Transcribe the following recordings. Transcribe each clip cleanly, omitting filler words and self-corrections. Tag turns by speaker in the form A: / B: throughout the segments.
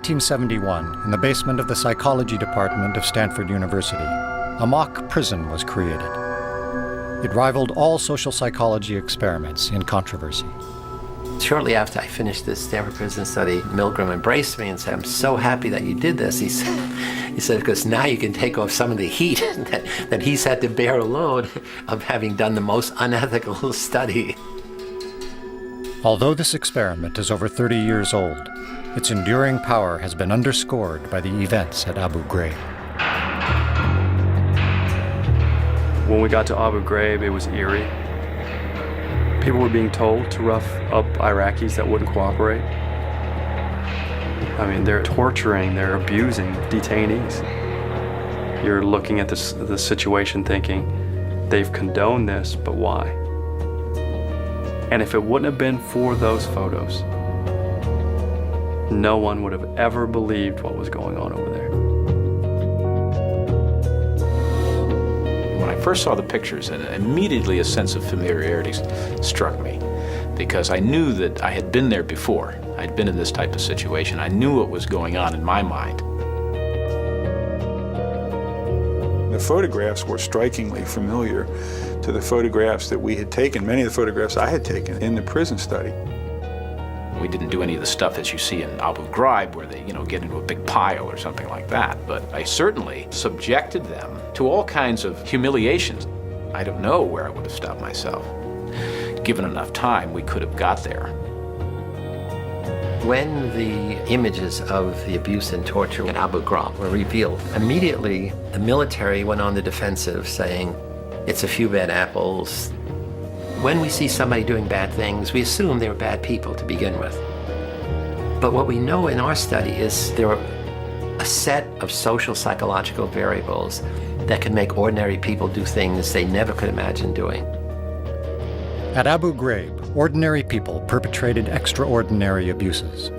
A: 1971, in the basement of the psychology department of Stanford University, a mock prison was created. It rivaled all social psychology experiments in controversy.
B: Shortly after I finished this Stanford prison study, Milgram embraced me and said, "I'm so happy that you did this." He said, because now you can take off some of the heat that he's had to bear alone of having done the most unethical study.
A: Although this experiment is over 30 years old, its enduring power has been underscored by the events at Abu Ghraib.
C: When we got to Abu Ghraib, it was eerie. People were being told to rough up Iraqis that wouldn't cooperate. I mean, they're torturing, they're abusing detainees. You're looking at the situation thinking, they've condoned this, but why? And if it wouldn't have been for those photos, no one would have ever believed what was going on over there.
D: When I first saw the pictures, immediately a sense of familiarity struck me, because I knew that I had been there before. I'd been in this type of situation. I knew what was going on in my mind.
E: The photographs were strikingly familiar to the photographs that we had taken, many of the photographs I had taken in the prison study.
D: We didn't do any of the stuff that you see in Abu Ghraib where they, get into a big pile or something like that, but I certainly subjected them to all kinds of humiliations. I don't know where I would have stopped myself. Given enough time, we could have got there.
B: When the images of the abuse and torture at Abu Ghraib were revealed, immediately the military went on the defensive, saying, it's a few bad apples. When we see somebody doing bad things, we assume they're bad people to begin with. But what we know in our study is there are a set of social psychological variables that can make ordinary people do things they never could imagine doing.
A: At Abu Ghraib, ordinary people perpetrated extraordinary abuses.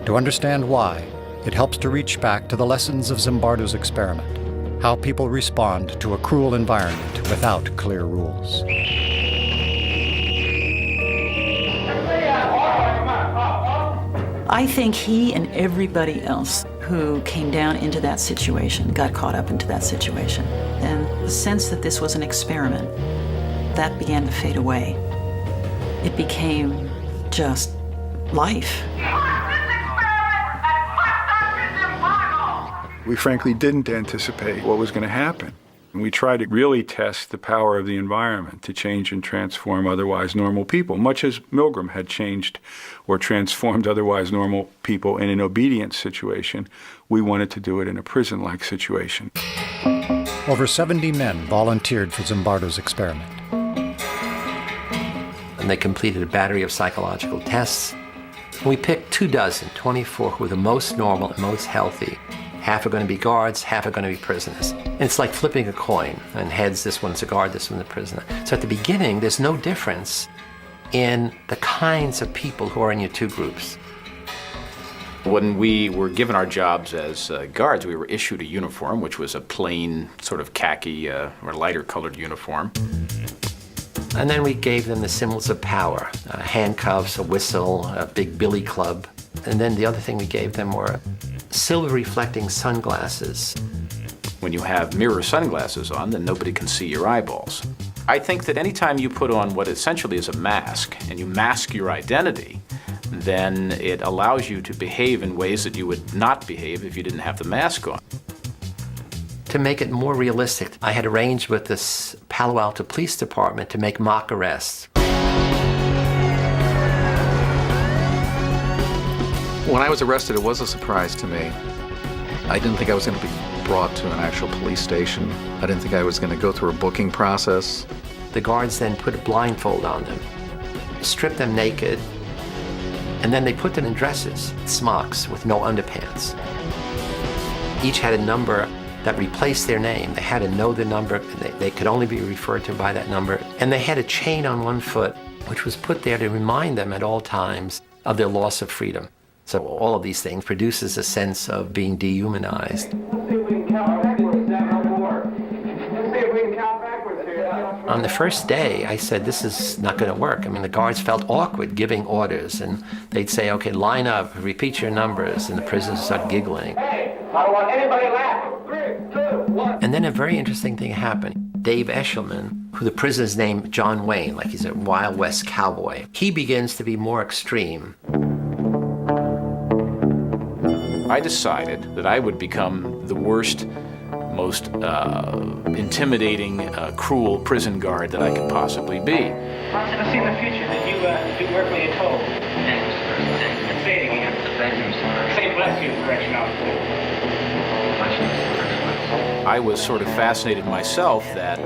A: To understand why, it helps to reach back to the lessons of Zimbardo's experiment, how people respond to a cruel environment without clear rules.
F: I think he and everybody else who came down into that situation got caught up into that situation. And the sense that this was an experiment, that began to fade away. It became just life.
E: We frankly didn't anticipate what was going to happen. And we tried to really test the power of the environment to change and transform otherwise normal people, much as Milgram had changed or transformed otherwise normal people in an obedience situation. We wanted to do it in a prison-like situation.
A: Over 70 men volunteered for Zimbardo's experiment.
B: And they completed a battery of psychological tests. We picked 24 who were the most normal and most healthy. Half are going to be guards, half are going to be prisoners. And it's like flipping a coin, and heads, this one's a guard, this one's a prisoner. So at the beginning, there's no difference in the kinds of people who are in your two groups.
D: When we were given our jobs as guards, we were issued a uniform, which was a plain sort of khaki or lighter colored uniform.
B: And then we gave them the symbols of power, handcuffs, a whistle, a big billy club. And then the other thing we gave them were silver reflecting sunglasses.
D: When you have mirror sunglasses on, then nobody can see your eyeballs. I think that anytime you put on what essentially is a mask and you mask your identity, then it allows you to behave in ways that you would not behave if you didn't have the mask on.
B: To make it more realistic, I had arranged with this Palo Alto Police Department to make mock arrests.
G: When I was arrested, it was a surprise to me. I didn't think I was going to be brought to an actual police station. I didn't think I was going to go through a booking process.
B: The guards then put a blindfold on them, stripped them naked, and then they put them in dresses, smocks with no underpants. Each had a number that replaced their name. They had to know the number, and they could only be referred to by that number. And they had a chain on one foot, which was put there to remind them at all times of their loss of freedom. So all of these things produces a sense of being dehumanized. On the first day, I said, this is not going to work. I mean, the guards felt awkward giving orders, and they'd say, okay, line up, repeat your numbers, and the prisoners would start giggling.
H: Hey, I don't want anybody laughing. 3, 2, 1.
B: And then a very interesting thing happened. Dave Eshelman, who the prisoners named John Wayne, like he's a Wild West cowboy, he begins to be more extreme.
D: I decided that I would become the worst, most intimidating, cruel prison guard that I could possibly be.
H: I see in the future that you do work when you're told. Thank you, sir. And say it again. Thank you, sir. Say bless you, correctional officer.
D: I was sort of fascinated myself that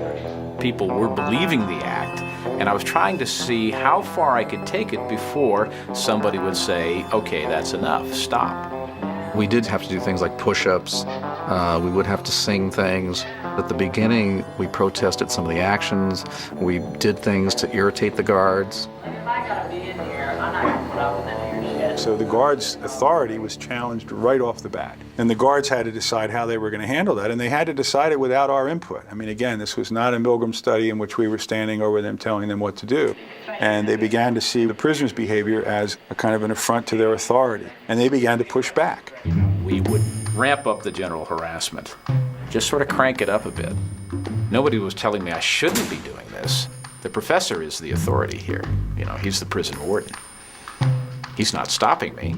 D: people were believing the act, and I was trying to see how far I could take it before somebody would say, okay, that's enough, stop.
G: We did have to do things like push-ups. We would have to sing things. At the beginning, we protested some of the actions. We did things to irritate the guards.
H: If I gotta be in here, I'm not gonna put up with any of your shit.
E: So the guards' authority was challenged right off the bat. And the guards had to decide how they were going to handle that, and they had to decide it without our input. I mean, again, this was not a Milgram study in which we were standing over them telling them what to do. And they began to see the prisoners' behavior as a kind of an affront to their authority, and they began to push back.
D: We would ramp up the general harassment, just sort of crank it up a bit. Nobody was telling me I shouldn't be doing this. The professor is the authority here. You know, he's the prison warden. He's not stopping me.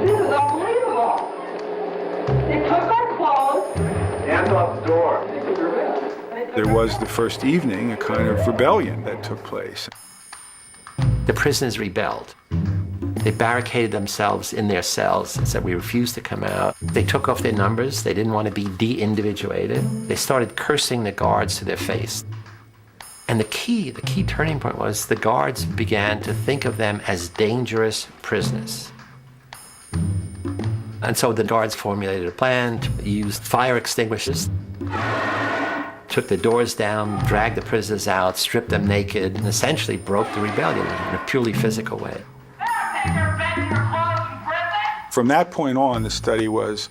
H: This is unbelievable. They took our clothes. Hands off the door.
E: There was the first evening a kind of rebellion that took place.
B: The prisoners rebelled. They barricaded themselves in their cells and said, we refuse to come out. They took off their numbers. They didn't want to be de-individuated. They started cursing the guards to their face. And the key turning point was the guards began to think of them as dangerous prisoners. And so the guards formulated a plan to use fire extinguishers, took the doors down, dragged the prisoners out, stripped them naked, and essentially broke the rebellion in a purely physical way.
E: From that point on, the study was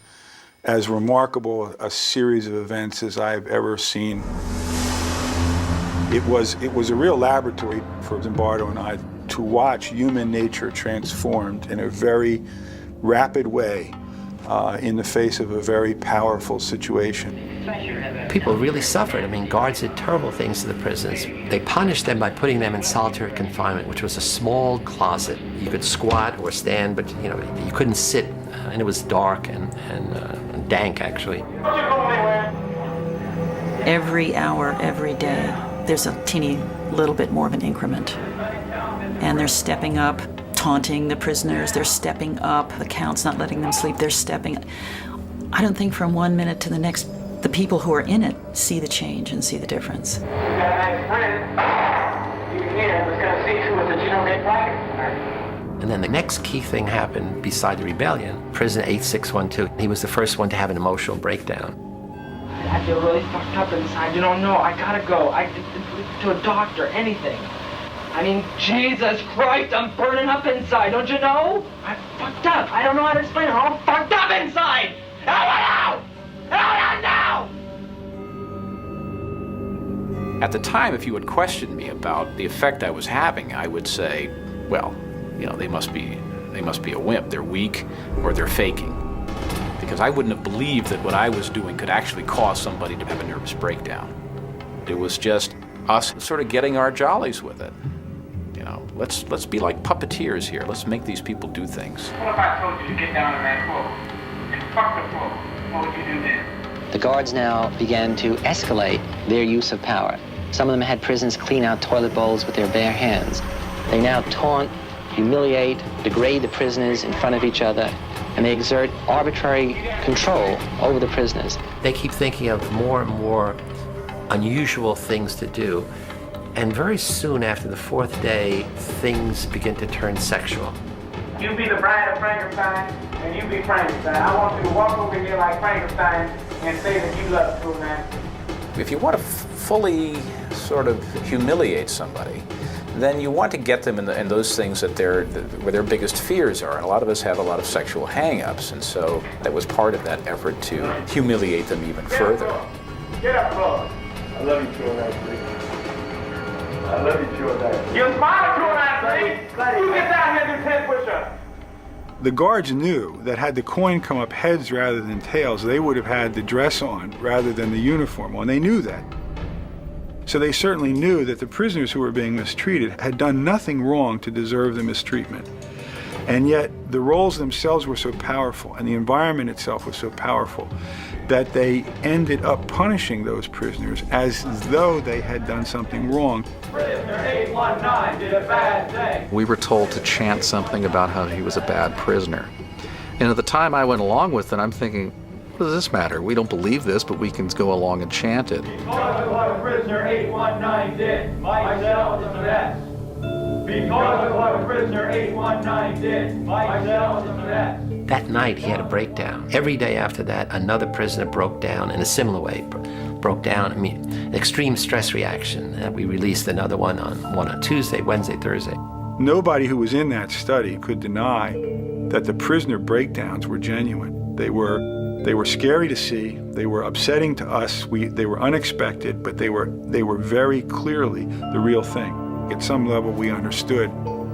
E: as remarkable a series of events as I've ever seen. It was a real laboratory for Zimbardo and I to watch human nature transformed in a very rapid way in the face of a very powerful situation.
B: People really suffered. I mean, guards did terrible things to the prisoners. They punished them by putting them in solitary confinement, which was a small closet. You could squat or stand, but you couldn't sit, and it was dark and dank, actually.
F: Every hour, every day, there's a teeny little bit more of an increment. And they're stepping up, taunting the prisoners. They're stepping up. The count's not letting them sleep. They're stepping. I don't think from 1 minute to the next, the people who are in it see the change and see the difference.
H: You got a nice friend. You here was gonna see to it that you don't get black.
B: And then the next key thing happened beside the rebellion. Prisoner 8612, he was the first one to have an emotional breakdown.
H: I feel really fucked up inside. You don't know. I gotta go. To a doctor, anything. I mean, Jesus Christ, I'm burning up inside. Don't you know? I'm fucked up. I don't know how to explain it. I'm all fucked up inside. Help me now!
D: At the time, if you had questioned me about the effect I was having, I would say, well, they must be a wimp. They're weak or they're faking. Because I wouldn't have believed that what I was doing could actually cause somebody to have a nervous breakdown. It was just us sort of getting our jollies with it. Let's be like puppeteers here. Let's make these people do things.
H: What if I told you to get down on that floor and fuck the floor? What would you do then?
I: The guards now began to escalate their use of power. Some of them had prisoners clean out toilet bowls with their bare hands. They now taunt, humiliate, degrade the prisoners in front of each other, and they exert arbitrary control over the prisoners.
B: They keep thinking of more and more unusual things to do. And very soon after the fourth day, things begin to turn sexual.
H: You be the bride of Frankenstein, and you be Frankenstein. I want you to walk over here like Frankenstein and say that you love true man.
D: If you want to fully sort of humiliate somebody, then you want to get them in those things where their biggest fears are. And a lot of us have a lot of sexual hang-ups, and so that was part of that effort to humiliate them even further.
H: Get up, Lord. I love you, true man.
J: I love you, Jordan. You're smiling, Jordan, please. You get down here and do 10 push-ups.
E: The guards knew that had the coin come up heads rather than tails, they would have had the dress on rather than the uniform on. They knew that. So they certainly knew that the prisoners who were being mistreated had done nothing wrong to deserve the mistreatment. And yet the roles themselves were so powerful and the environment itself was so powerful that they ended up punishing those prisoners as though they had done something wrong.
J: Prisoner 819 did a bad thing.
G: We were told to chant something about how he was a bad prisoner. And at the time I went along with it, I'm thinking, what does this matter? We don't believe this, but we can go along and chant it.
J: Because of what prisoner 819 did, myself is a mess. Because of what prisoner 819 did, myself is a mess.
B: That night, he had a breakdown. Every day after that, another prisoner broke down in a similar way. Broke down, extreme stress reaction. We released another one on Tuesday, Wednesday, Thursday.
E: Nobody who was in that study could deny that the prisoner breakdowns were genuine. They were scary to see. They were upsetting to us. They were unexpected, but they were very clearly the real thing. At some level, we understood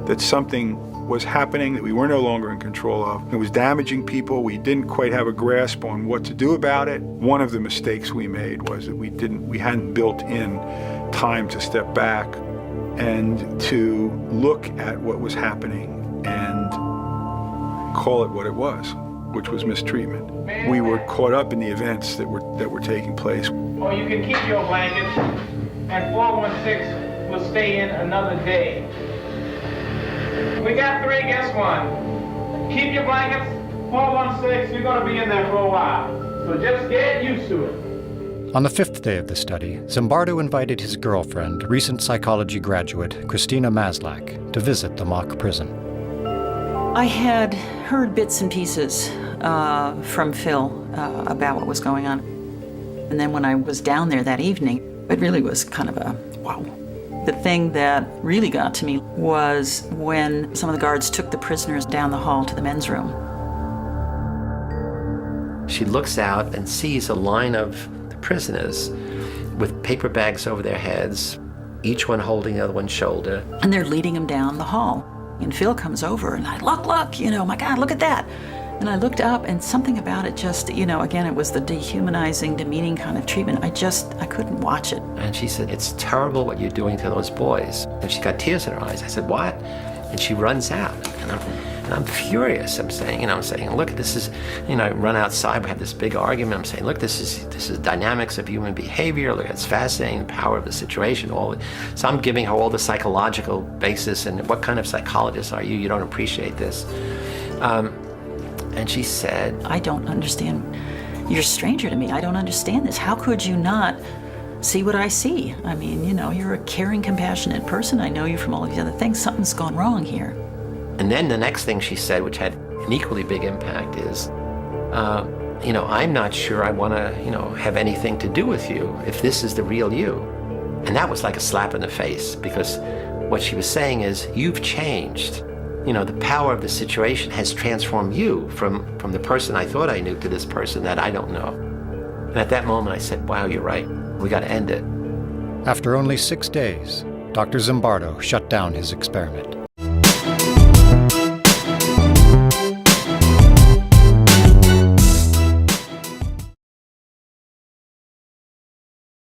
E: that something was happening that we were no longer in control of. It was damaging people. We didn't quite have a grasp on what to do about it. One of the mistakes we made was that we hadn't built in time to step back and to look at what was happening and call it what it was, which was mistreatment. We were caught up in the events that were taking place.
J: Or you can keep your blankets, and 416 will stay in another day. We got 3, guess one. Keep your blankets, 416, you're gonna be in there for a while. So just get used to it.
A: On the 5th day of the study, Zimbardo invited his girlfriend, recent psychology graduate Christina Maslach, to visit the mock prison.
F: I had heard bits and pieces from Phil about what was going on. And then when I was down there that evening, it really was kind of a wow. The thing that really got to me was when some of the guards took the prisoners down the hall to the men's room.
B: She looks out and sees a line of the prisoners with paper bags over their heads, each one holding the other one's shoulder.
F: And they're leading them down the hall. And Phil comes over and I look, my God, look at that. And I looked up and something about it just, again, it was the dehumanizing, demeaning kind of treatment. I couldn't watch it.
B: And she said, it's terrible what you're doing to those boys. And she got tears in her eyes. I said, what? And she runs out. And I'm furious. I'm saying, look, this is, I run outside, we have this big argument. I'm saying, look, this is dynamics of human behavior. Look, it's fascinating, the power of the situation. So I'm giving her all the psychological basis, and what kind of psychologist are you? You don't appreciate this. And she said,
F: I don't understand. You're a stranger to me. I don't understand this. How could you not see what I see? I mean, you're a caring, compassionate person. I know you from all of these other things. Something's gone wrong here.
B: And then the next thing she said, which had an equally big impact, is, I'm not sure I want to, have anything to do with you if this is the real you. And that was like a slap in the face, because what she was saying is, you've changed. The power of the situation has transformed you from the person I thought I knew to this person that I don't know. And at that moment I said, wow, you're right. We got to end it.
A: After only 6 days, Dr. Zimbardo shut down his experiment.